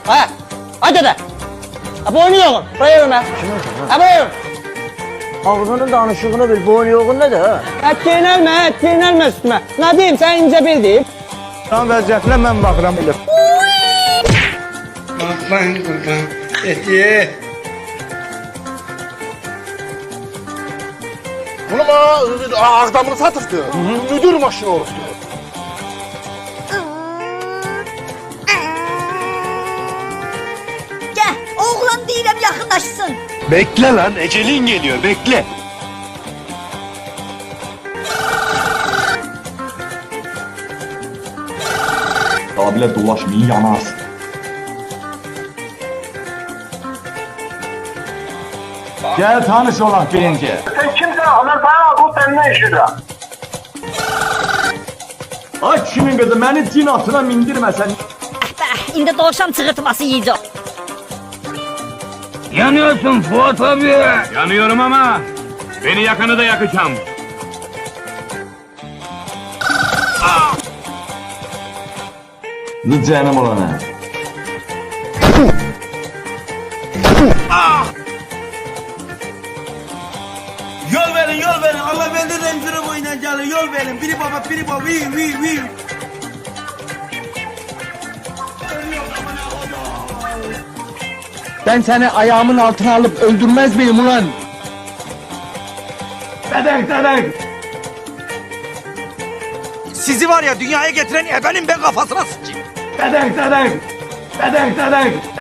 Ha? Hadi de. Ha boynu yoğun. Buraya yürüme. Ha buraya yürü. Ağzının danışığını bil, boynu yoğun ne de ha? Et yenelme üstüme. Ne diyeyim sen ince bil deyip. Tam vəziyyətinə mən baxıram bilir. Kurban kurban. Eti. Bunu bana Ağdamını satırdı. Müdür maşını orası. Gel, oğlan değilim yakınlaşsın. Bekle lan, ecelin geliyor, bekle. Daha bile dolaşmayı yanaz. Gel tanış olan birinci. Sen kimsin? Ömer Bayram bu senin ne işin ya? Ay kimin kızı beni cin atına mindirme sen. İndi doğuşam çığırtması yiyeceğim. Yanıyorsun Fuat abi. Yanıyorum ama beni yakanı da yakacağım. Lütfenim olana. Yol verin yol verin. Allah bende Range oynayacağını yol verin. Biri baba biri baba. Vi. Ben seni ayağımın altına alıp öldürmez miyim ulan? Dedek. Sizi var ya dünyaya getiren ebenin ben kafasına sıçayım. Dedek.